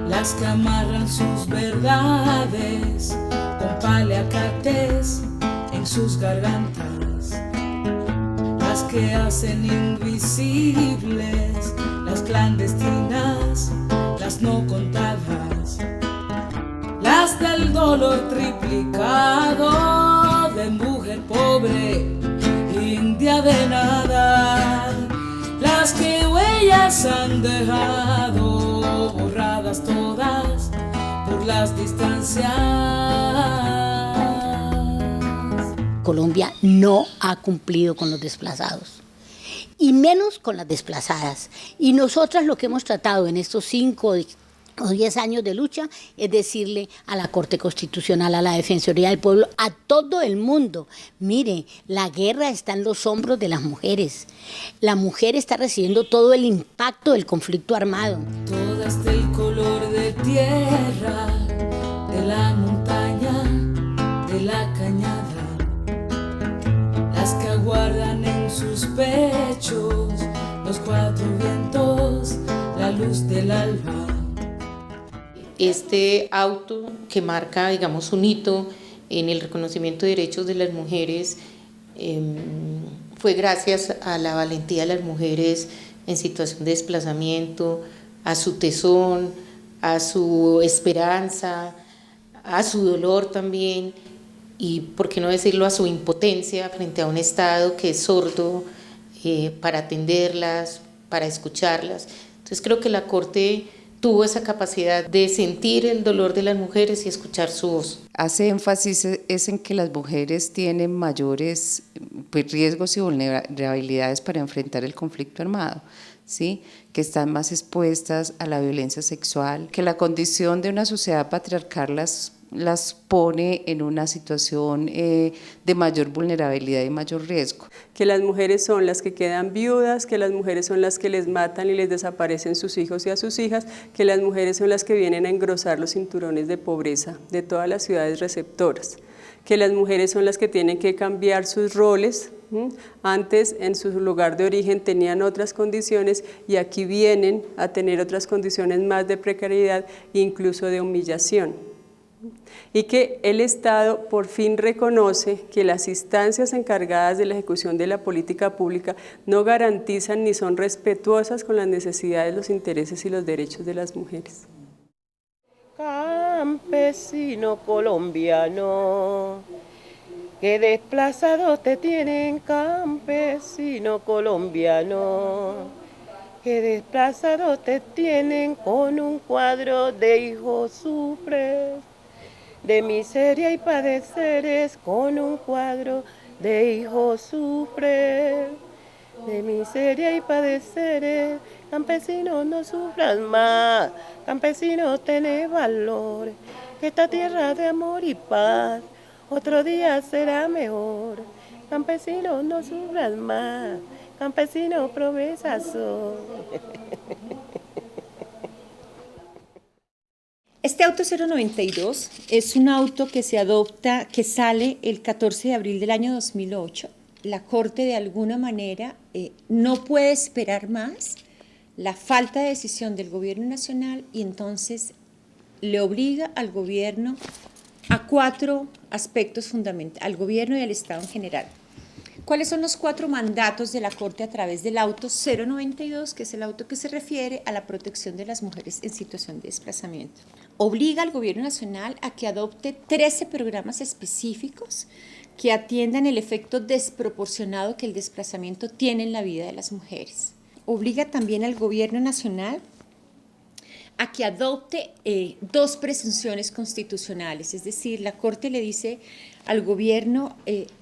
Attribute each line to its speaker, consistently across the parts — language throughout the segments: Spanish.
Speaker 1: Las que amarran sus verdades con paliacates en sus gargantas, las que hacen invisibles las clandestinas, las no contadas, las del dolor triplicado de mujer pobre, india de nada, las que huellas han dejado borradas todas por las distancias.
Speaker 2: Colombia no ha cumplido con los desplazados, y menos con las desplazadas. Y nosotras lo que hemos tratado en estos 5 o 10 años de lucha es decirle a la Corte Constitucional, a la Defensoría del Pueblo, a todo el mundo: mire, la guerra está en los hombros de las mujeres. La mujer está recibiendo todo el impacto del conflicto armado.
Speaker 1: Todas del color de tierra, de la montaña, de la cañada, las que aguardan en sus pechos los 4 vientos, la luz del alba.
Speaker 3: Este auto que marca, digamos, un hito en el reconocimiento de derechos de las mujeres fue gracias a la valentía de las mujeres en situación de desplazamiento, a su tesón, a su esperanza, a su dolor también, y por qué no decirlo, a su impotencia frente a un Estado que es sordo para atenderlas, para escucharlas. Entonces creo que la Corte tuvo esa capacidad de sentir el dolor de las mujeres y escuchar su voz.
Speaker 4: Hace énfasis es en que las mujeres tienen mayores riesgos y vulnerabilidades para enfrentar el conflicto armado, ¿sí? Que están más expuestas a la violencia sexual, que la condición de una sociedad patriarcal las pone en una situación de mayor vulnerabilidad y mayor riesgo.
Speaker 5: Que las mujeres son las que quedan viudas, que las mujeres son las que les matan y les desaparecen sus hijos y a sus hijas, que las mujeres son las que vienen a engrosar los cinturones de pobreza de todas las ciudades receptoras, que las mujeres son las que tienen que cambiar sus roles. Antes en su lugar de origen tenían otras condiciones y aquí vienen a tener otras condiciones más de precariedad e incluso de humillación. Y que el Estado por fin reconoce que las instancias encargadas de la ejecución de la política pública no garantizan ni son respetuosas con las necesidades, los intereses y los derechos de las mujeres.
Speaker 6: Campesino colombiano, que desplazados te tienen, campesino colombiano, que desplazados te tienen, con un cuadro de hijos sufres, de miseria y padeceres, con un cuadro de hijos sufres, de miseria y padeceres. Campesino, no sufras más, campesino, tenés valor, que esta tierra de amor y paz otro día será mejor. Campesino, no sufras más, campesino, promesa sos.
Speaker 7: Este auto 092 es un auto que se adopta, que sale el 14 de abril del año 2008. La Corte de alguna manera no puede esperar más la falta de decisión del gobierno nacional y entonces le obliga al gobierno a 4 aspectos fundamentales, al gobierno y al Estado en general. ¿Cuáles son los 4 mandatos de la Corte a través del auto 092, que es el auto que se refiere a la protección de las mujeres en situación de desplazamiento? Obliga al gobierno nacional a que adopte 13 programas específicos que atiendan el efecto desproporcionado que el desplazamiento tiene en la vida de las mujeres. Obliga también al gobierno nacional a que adopte 2 presunciones constitucionales, es decir, la Corte le dice al gobierno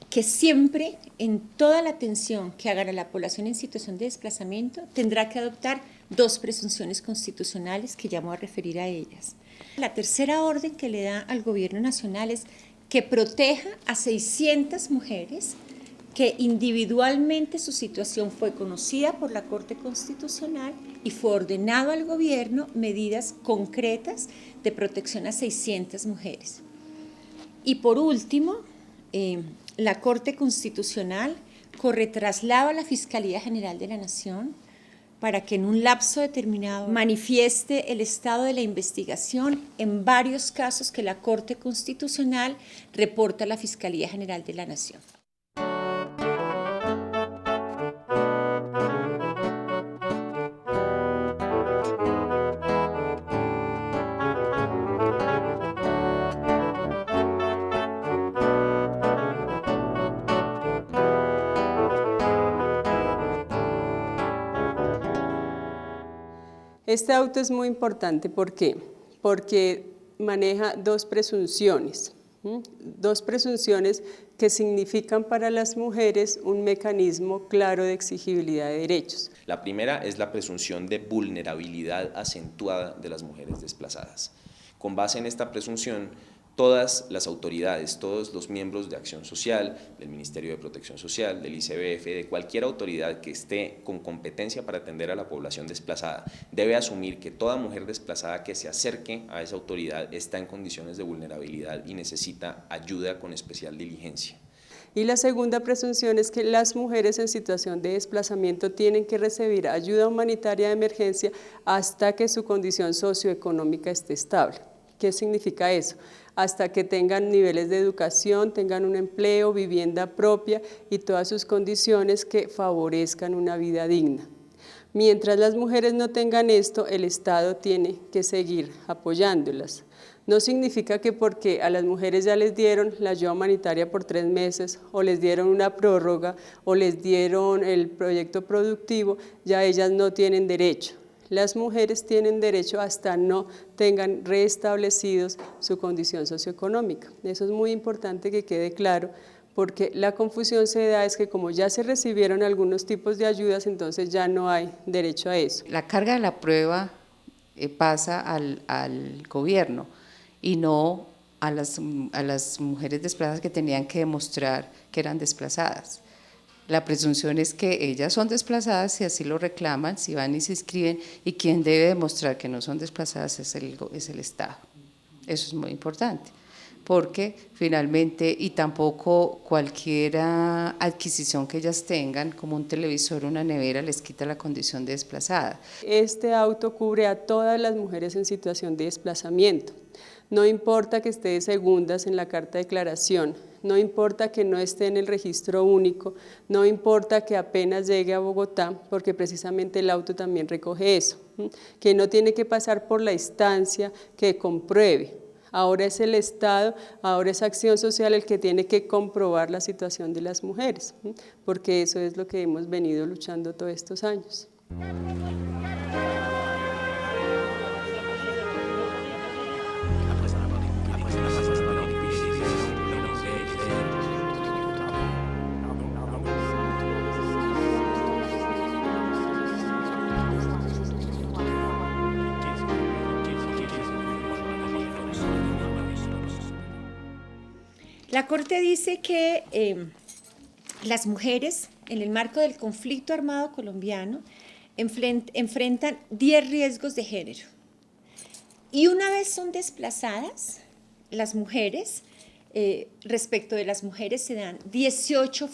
Speaker 7: que siempre, en toda la atención que hagan a la población en situación de desplazamiento, tendrá que adoptar 2 presunciones constitucionales que ya me voy a referir a ellas. La tercera orden que le da al gobierno nacional es que proteja a 600 mujeres que individualmente su situación fue conocida por la Corte Constitucional y fue ordenado al gobierno medidas concretas de protección a 600 mujeres. Y por último, la Corte Constitucional corre traslado a la Fiscalía General de la Nación para que en un lapso determinado manifieste el estado de la investigación en varios casos que la Corte Constitucional reporta a la Fiscalía General de la Nación.
Speaker 5: Este auto es muy importante, ¿por qué? Porque maneja dos presunciones que significan para las mujeres un mecanismo claro de exigibilidad de derechos.
Speaker 8: La primera es la presunción de vulnerabilidad acentuada de las mujeres desplazadas. Con base en esta presunción, todas las autoridades, todos los miembros de Acción Social, del Ministerio de Protección Social, del ICBF, de cualquier autoridad que esté con competencia para atender a la población desplazada, debe asumir que toda mujer desplazada que se acerque a esa autoridad está en condiciones de vulnerabilidad y necesita ayuda con especial diligencia.
Speaker 5: Y la segunda presunción es que las mujeres en situación de desplazamiento tienen que recibir ayuda humanitaria de emergencia hasta que su condición socioeconómica esté estable. ¿Qué significa eso? Hasta que tengan niveles de educación, tengan un empleo, vivienda propia y todas sus condiciones que favorezcan una vida digna. Mientras las mujeres no tengan esto, el Estado tiene que seguir apoyándolas. No significa que porque a las mujeres ya les dieron la ayuda humanitaria por 3 meses, o les dieron una prórroga, o les dieron el proyecto productivo, ya ellas no tienen derecho. Las mujeres tienen derecho hasta no tengan restablecidos su condición socioeconómica. Eso es muy importante que quede claro, porque la confusión se da es que como ya se recibieron algunos tipos de ayudas, entonces ya no hay derecho a eso.
Speaker 4: La carga de la prueba pasa al gobierno y no a las mujeres desplazadas que tenían que demostrar que eran desplazadas. La presunción es que ellas son desplazadas si así lo reclaman, si van y se inscriben, y quien debe demostrar que no son desplazadas es el Estado. Eso es muy importante, porque finalmente, y tampoco cualquier adquisición que ellas tengan, como un televisor o una nevera, les quita la condición de desplazada.
Speaker 5: Este auto cubre a todas las mujeres en situación de desplazamiento. No importa que esté de segundas en la carta de declaración, no importa que no esté en el registro único, no importa que apenas llegue a Bogotá, porque precisamente el auto también recoge eso, que no tiene que pasar por la instancia que compruebe. Ahora es el Estado, ahora es Acción Social el que tiene que comprobar la situación de las mujeres, porque eso es lo que hemos venido luchando todos estos años.
Speaker 7: La Corte dice que las mujeres, en el marco del conflicto armado colombiano, enfrentan 10 riesgos de género. Y una vez son desplazadas, las mujeres, respecto de las mujeres se dan 18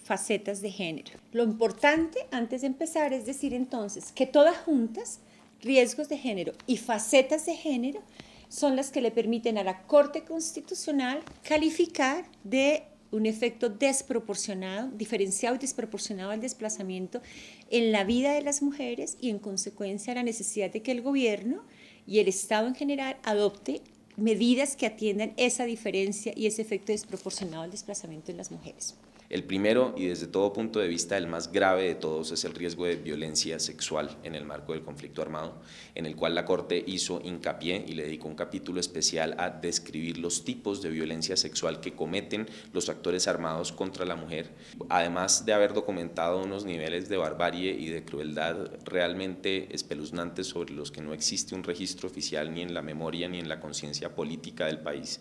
Speaker 7: facetas de género. Lo importante, antes de empezar, es decir entonces que todas juntas, riesgos de género y facetas de género, son las que le permiten a la Corte Constitucional calificar de un efecto desproporcionado, diferenciado y desproporcionado al desplazamiento en la vida de las mujeres y en consecuencia la necesidad de que el gobierno y el Estado en general adopte medidas que atiendan esa diferencia y ese efecto desproporcionado al desplazamiento en las mujeres.
Speaker 8: El primero, y desde todo punto de vista el más grave de todos, es el riesgo de violencia sexual en el marco del conflicto armado, en el cual la Corte hizo hincapié y le dedicó un capítulo especial a describir los tipos de violencia sexual que cometen los actores armados contra la mujer, además de haber documentado unos niveles de barbarie y de crueldad realmente espeluznantes sobre los que no existe un registro oficial ni en la memoria ni en la conciencia política del país.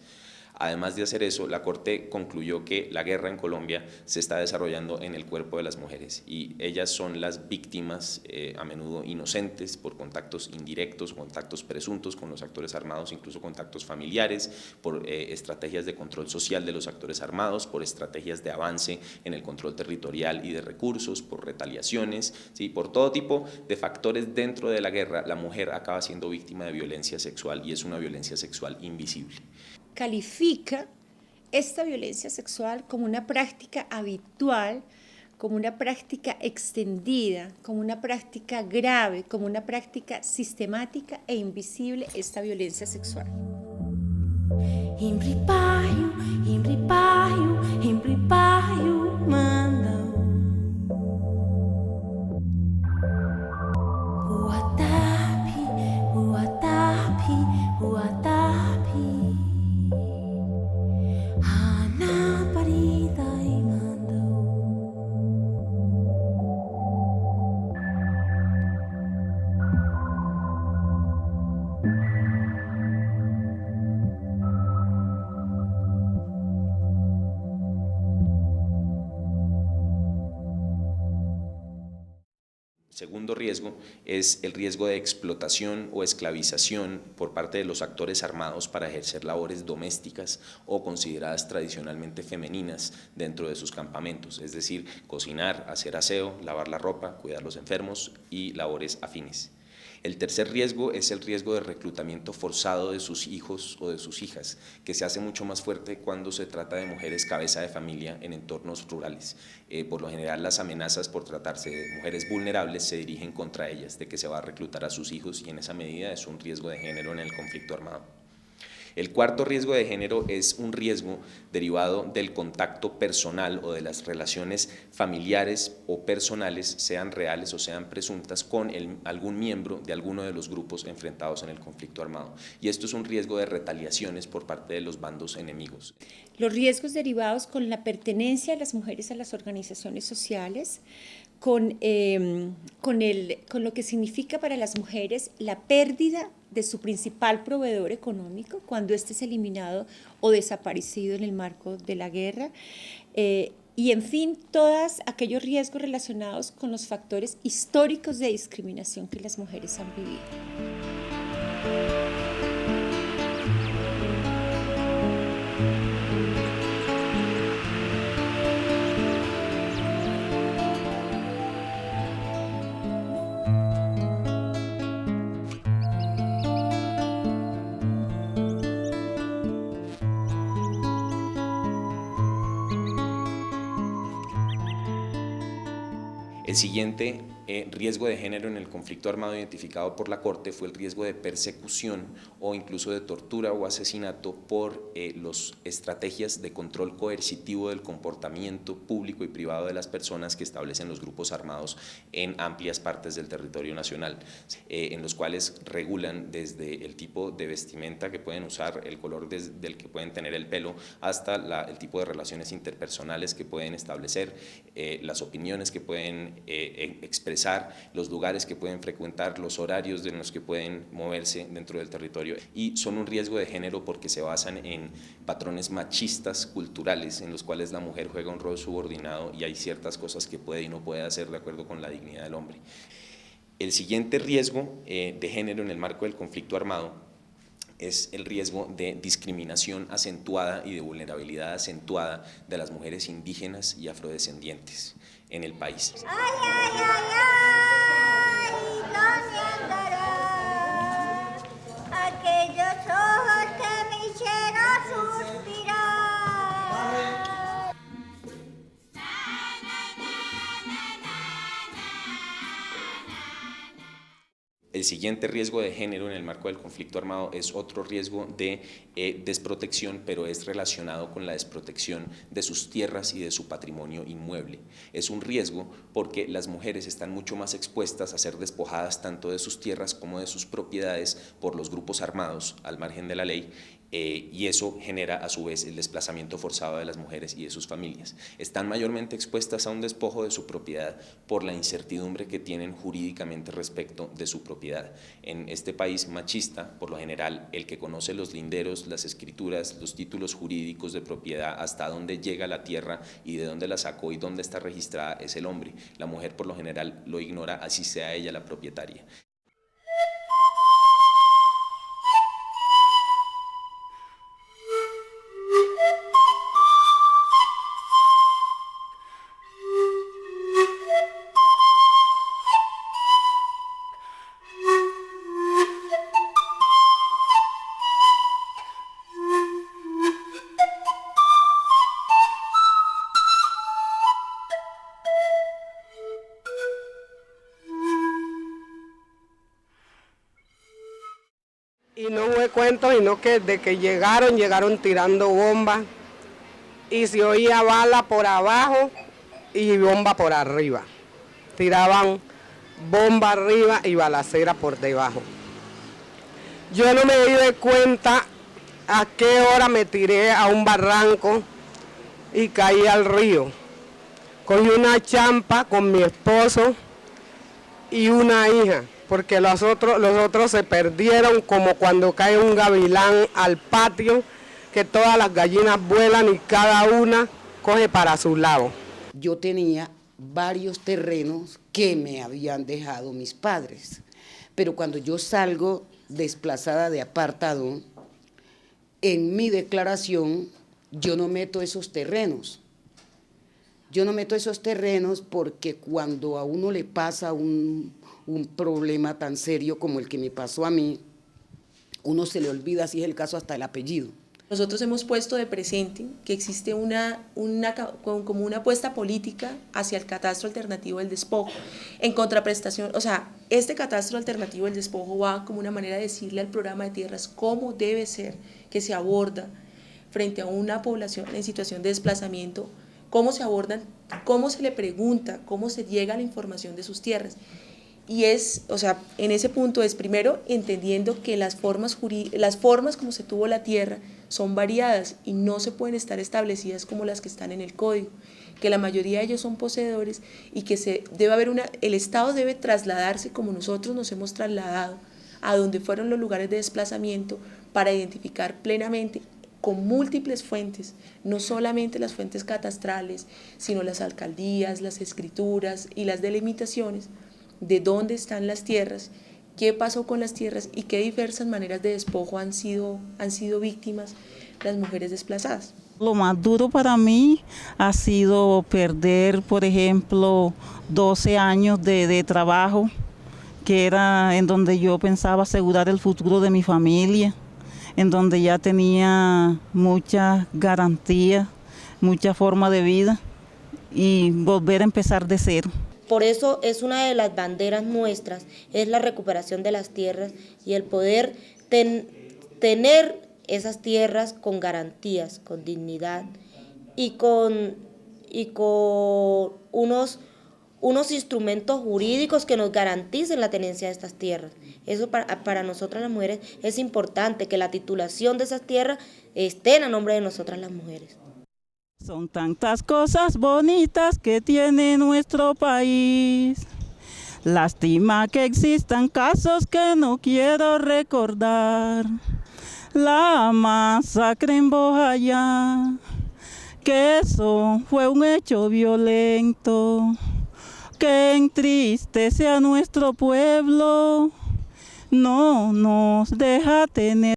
Speaker 8: Además de hacer eso, la Corte concluyó que la guerra en Colombia se está desarrollando en el cuerpo de las mujeres y ellas son las víctimas a menudo inocentes por contactos indirectos, contactos presuntos con los actores armados, incluso contactos familiares, por estrategias de control social de los actores armados, por estrategias de avance en el control territorial y de recursos, por retaliaciones, ¿sí? Por todo tipo de factores dentro de la guerra, la mujer acaba siendo víctima de violencia sexual y es una violencia sexual invisible.
Speaker 7: Califica esta violencia sexual como una práctica habitual, como una práctica extendida, como una práctica grave, como una práctica sistemática e invisible, esta violencia sexual.
Speaker 1: Imbripaio, imbripaio, imbripaio, manda. Uatapi, uatapi, uatapi. Ana parida y manda.
Speaker 8: Segundo riesgo es el riesgo de explotación o esclavización por parte de los actores armados para ejercer labores domésticas o consideradas tradicionalmente femeninas dentro de sus campamentos, es decir, cocinar, hacer aseo, lavar la ropa, cuidar los enfermos y labores afines. El tercer riesgo es el riesgo de reclutamiento forzado de sus hijos o de sus hijas, que se hace mucho más fuerte cuando se trata de mujeres cabeza de familia en entornos rurales. Por lo general, las amenazas por tratarse de mujeres vulnerables se dirigen contra ellas, de que se va a reclutar a sus hijos y en esa medida es un riesgo de género en el conflicto armado. El cuarto riesgo de género es un riesgo derivado del contacto personal o de las relaciones familiares o personales, sean reales o sean presuntas, con algún miembro de alguno de los grupos enfrentados en el conflicto armado. Y esto es un riesgo de retaliaciones por parte de los bandos enemigos.
Speaker 7: Los riesgos derivados con la pertenencia de las mujeres a las organizaciones sociales, con lo que significa para las mujeres la pérdida de su principal proveedor económico cuando éste es eliminado o desaparecido en el marco de la guerra, y en fin, todos aquellos riesgos relacionados con los factores históricos de discriminación que las mujeres han vivido.
Speaker 8: El siguiente riesgo de género en el conflicto armado identificado por la Corte fue el riesgo de persecución o incluso de tortura o asesinato por las estrategias de control coercitivo del comportamiento público y privado de las personas que establecen los grupos armados en amplias partes del territorio nacional, en los cuales regulan desde el tipo de vestimenta que pueden usar, el color del que pueden tener el pelo, hasta el tipo de relaciones interpersonales que pueden establecer, las opiniones que pueden expresar, los lugares que pueden frecuentar, los horarios en los que pueden moverse dentro del territorio, y son un riesgo de género porque se basan en patrones machistas culturales en los cuales la mujer juega un rol subordinado y hay ciertas cosas que puede y no puede hacer de acuerdo con la dignidad del hombre. El siguiente riesgo de género en el marco del conflicto armado es el riesgo de discriminación acentuada y de vulnerabilidad acentuada de las mujeres indígenas y afrodescendientes en el país.
Speaker 9: ¡Ay, ay, ay, ay! ¿Dónde andará aquellos ojos que me hicieron suspirar?
Speaker 8: El siguiente riesgo de género en el marco del conflicto armado es otro riesgo de desprotección, pero es relacionado con la desprotección de sus tierras y de su patrimonio inmueble. Es un riesgo porque las mujeres están mucho más expuestas a ser despojadas tanto de sus tierras como de sus propiedades por los grupos armados al margen de la ley, y eso genera a su vez el desplazamiento forzado de las mujeres y de sus familias. Están mayormente expuestas a un despojo de su propiedad por la incertidumbre que tienen jurídicamente respecto de su propiedad. En este país machista, por lo general, el que conoce los linderos, las escrituras, los títulos jurídicos de propiedad, hasta dónde llega la tierra y de dónde la sacó y dónde está registrada, es el hombre. La mujer por lo general lo ignora, así sea ella la propietaria.
Speaker 10: Y no fue cuento, sino que de que llegaron tirando bombas y se oía bala por abajo y bomba por arriba. Tiraban bomba arriba y balacera por debajo. Yo no me di de cuenta a qué hora me tiré a un barranco y caí al río. Cogí una champa con mi esposo y una hija, porque los otros se perdieron como cuando cae un gavilán al patio, que todas las gallinas vuelan y cada una coge para su lado.
Speaker 11: Yo tenía varios terrenos que me habían dejado mis padres, pero cuando yo salgo desplazada de apartado, en mi declaración yo no meto esos terrenos. Yo no meto esos terrenos porque cuando a uno le pasa un problema tan serio como el que me pasó a mí, uno se le olvida, si es el caso, hasta el apellido.
Speaker 12: Nosotros hemos puesto de presente que existe como una apuesta política hacia el catastro alternativo del despojo, en contraprestación, o sea, este catastro alternativo del despojo va como una manera de decirle al programa de tierras cómo debe ser que se aborda frente a una población en situación de desplazamiento, cómo se abordan, cómo se le pregunta, cómo se llega a la información de sus tierras. Y en ese punto es primero entendiendo que las formas como se tuvo la tierra son variadas y no se pueden estar establecidas como las que están en el código, que la mayoría de ellos son poseedores y que el Estado debe trasladarse como nosotros nos hemos trasladado a donde fueron los lugares de desplazamiento para identificar plenamente con múltiples fuentes, no solamente las fuentes catastrales, sino las alcaldías, las escrituras y las delimitaciones, de dónde están las tierras, qué pasó con las tierras y qué diversas maneras de despojo han sido víctimas las mujeres desplazadas.
Speaker 13: Lo más duro para mí ha sido perder, por ejemplo, 12 años de trabajo, que era en donde yo pensaba asegurar el futuro de mi familia, en donde ya tenía muchas garantías, mucha forma de vida y volver a empezar de cero.
Speaker 14: Por eso es una de las banderas nuestras, es la recuperación de las tierras y el poder tener esas tierras con garantías, con dignidad y con unos instrumentos jurídicos que nos garanticen la tenencia de estas tierras. Eso para nosotras las mujeres es importante, que la titulación de esas tierras esté a nombre de nosotras las mujeres.
Speaker 13: Son tantas cosas bonitas que tiene nuestro país. Lástima que existan casos que no quiero recordar. La masacre en Bojayá, que eso fue un hecho violento que entristece a nuestro pueblo, no nos deja tener